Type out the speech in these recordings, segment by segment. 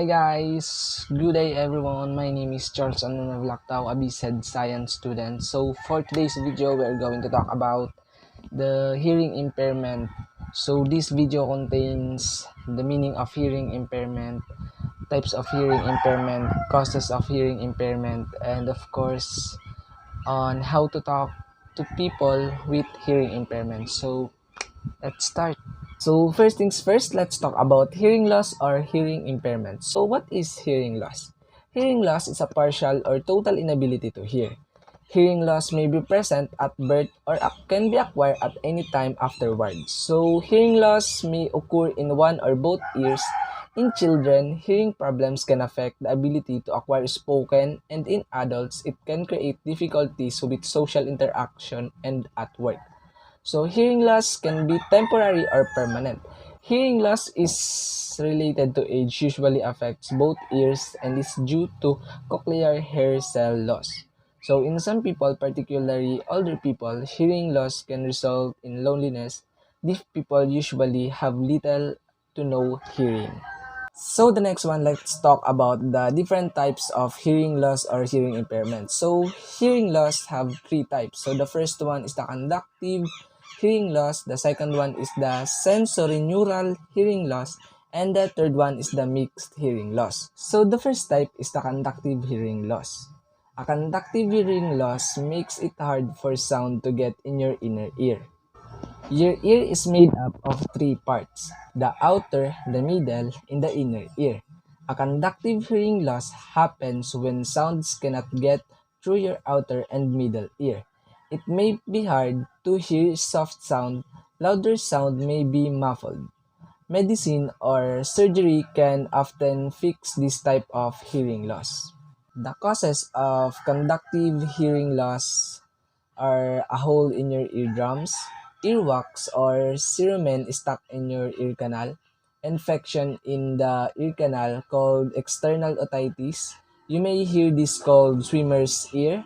Hi guys, good day everyone. My name is Charles Anunavlactao, a BSED science student. So for today's video, we're going to talk about the hearing impairment. So this video contains the meaning of hearing impairment, types of hearing impairment, causes of hearing impairment, and of course on how to talk to people with hearing impairment. So let's start. So first things first, let's talk about hearing loss or hearing impairment. So what is hearing loss? Hearing loss is a partial or total inability to hear. Hearing loss may be present at birth or can be acquired at any time afterwards. So hearing loss may occur in one or both ears. In children, hearing problems can affect the ability to acquire spoken, and in adults, it can create difficulties with social interaction and at work. So hearing loss can be temporary or permanent. Hearing loss is related to age, usually affects both ears and is due to cochlear hair cell loss. So in some people, particularly older people, hearing loss can result in loneliness. These people usually have little to no hearing. So the next one, let's talk about the different types of hearing loss or hearing impairment. So hearing loss have three types. So the first one is the conductive hearing loss, the second one is the sensorineural hearing loss, and the third one is the mixed hearing loss. So the first type is the conductive hearing loss. A conductive hearing loss makes it hard for sound to get in your inner ear. Your ear is made up of three parts: the outer, the middle, and the inner ear. A conductive hearing loss happens when sounds cannot get through your outer and middle ear. It may be hard to hear soft sound, louder sound may be muffled. Medicine or surgery can often fix this type of hearing loss. The causes of conductive hearing loss are a hole in your eardrums, earwax or cerumen stuck in your ear canal, infection in the ear canal called external otitis. You may hear this called swimmer's ear.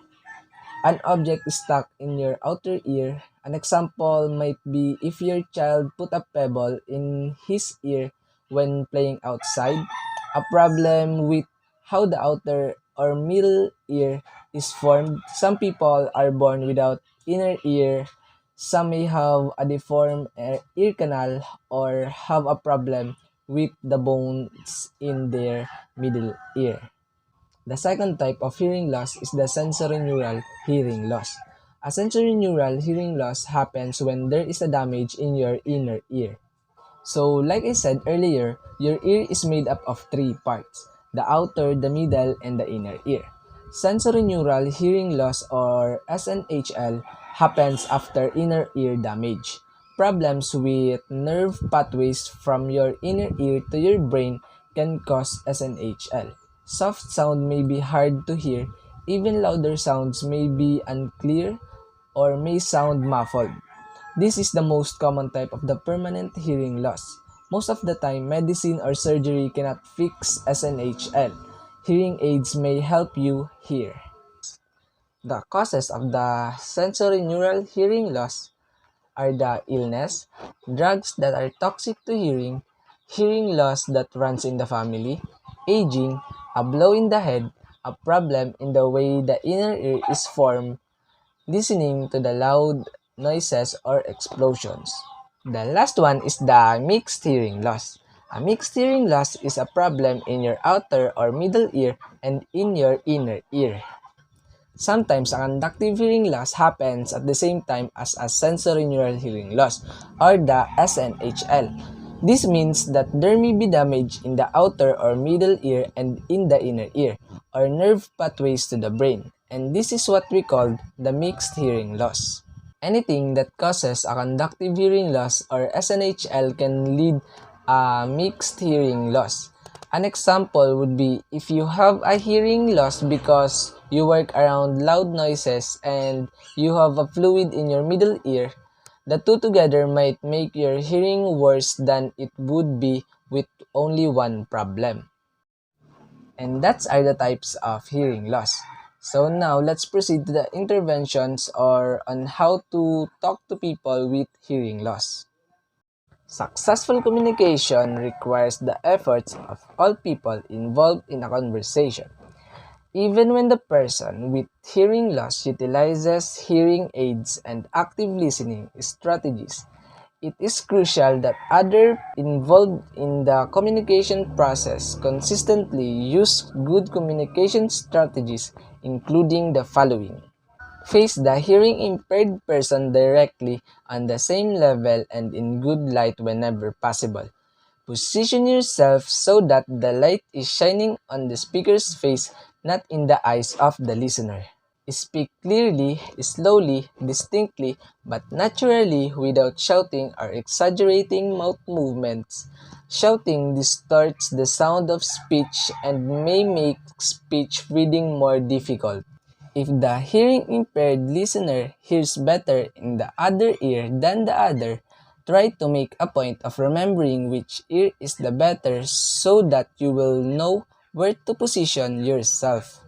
An object is stuck in your outer ear. An example might be if your child put a pebble in his ear when playing outside. A problem with how the outer or middle ear is formed. Some people are born without inner ear. Some may have a deformed ear canal or have a problem with the bones in their middle ear. The second type of hearing loss is the sensorineural hearing loss. A sensorineural hearing loss happens when there is a damage in your inner ear. So, like I said earlier, your ear is made up of three parts: the outer, the middle, and the inner ear. Sensorineural hearing loss or SNHL happens after inner ear damage. Problems with nerve pathways from your inner ear to your brain can cause SNHL. Soft sound may be hard to hear, even louder sounds may be unclear or may sound muffled. This is the most common type of the permanent hearing loss. Most of the time, medicine or surgery cannot fix SNHL. Hearing aids may help you hear. The causes of the sensorineural hearing loss are the illness, drugs that are toxic to hearing loss that runs in the family, aging, a blow in the head, a problem in the way the inner ear is formed, listening to the loud noises or explosions. The last one is the mixed hearing loss. A mixed hearing loss is a problem in your outer or middle ear and in your inner ear. Sometimes a conductive hearing loss happens at the same time as a sensorineural hearing loss, or the SNHL. This means that there may be damage in the outer or middle ear and in the inner ear, or nerve pathways to the brain, and this is what we call the mixed hearing loss. Anything that causes a conductive hearing loss or SNHL can lead a mixed hearing loss. An example would be if you have a hearing loss because you work around loud noises and you have a fluid in your middle ear. The two together might make your hearing worse than it would be with only one problem. And that's are the types of hearing loss. So now let's proceed to the interventions or on how to talk to people with hearing loss. Successful communication requires the efforts of all people involved in a conversation. Even when the person with hearing loss utilizes hearing aids and active listening strategies, it is crucial that others involved in the communication process consistently use good communication strategies, including the following. Face the hearing impaired person directly on the same level and in good light whenever possible. Position yourself so that the light is shining on the speaker's face, not in the eyes of the listener. Speak clearly, slowly, distinctly, but naturally without shouting or exaggerating mouth movements. Shouting distorts the sound of speech and may make speech reading more difficult. If the hearing impaired listener hears better in the other ear than the other, try to make a point of remembering which ear is the better so that you will know where to position yourself.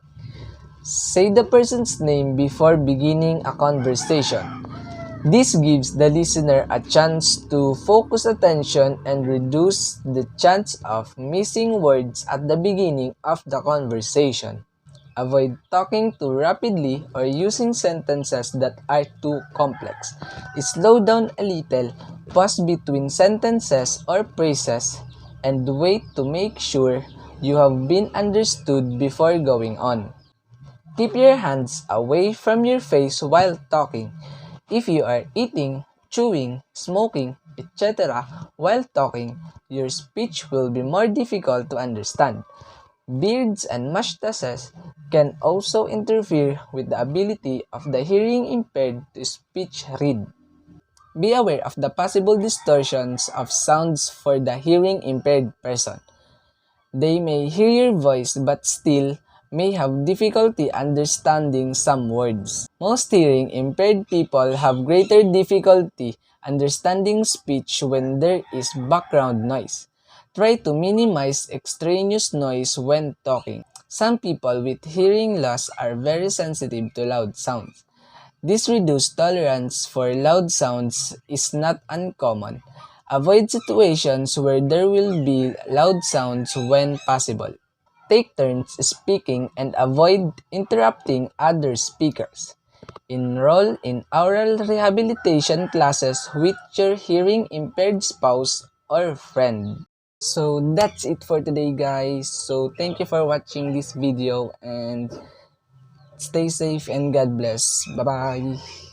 Say the person's name before beginning a conversation. This gives the listener a chance to focus attention and reduce the chance of missing words at the beginning of the conversation. Avoid talking too rapidly or using sentences that are too complex. Slow down a little, pause between sentences or phrases, and wait to make sure you have been understood before going on. Keep your hands away from your face while talking. If you are eating, chewing, smoking, etc. while talking, your speech will be more difficult to understand. Beards and mustaches can also interfere with the ability of the hearing impaired to speech read. Be aware of the possible distortions of sounds for the hearing impaired person. They may hear your voice but still may have difficulty understanding some words. Most hearing impaired people have greater difficulty understanding speech when there is background noise. Try to minimize extraneous noise when talking. Some people with hearing loss are very sensitive to loud sounds. This reduced tolerance for loud sounds is not uncommon. Avoid situations where there will be loud sounds when possible. Take turns speaking and avoid interrupting other speakers. Enroll in oral rehabilitation classes with your hearing impaired spouse or friend. So that's it for today, guys. So thank you for watching this video and stay safe and God bless. Bye bye.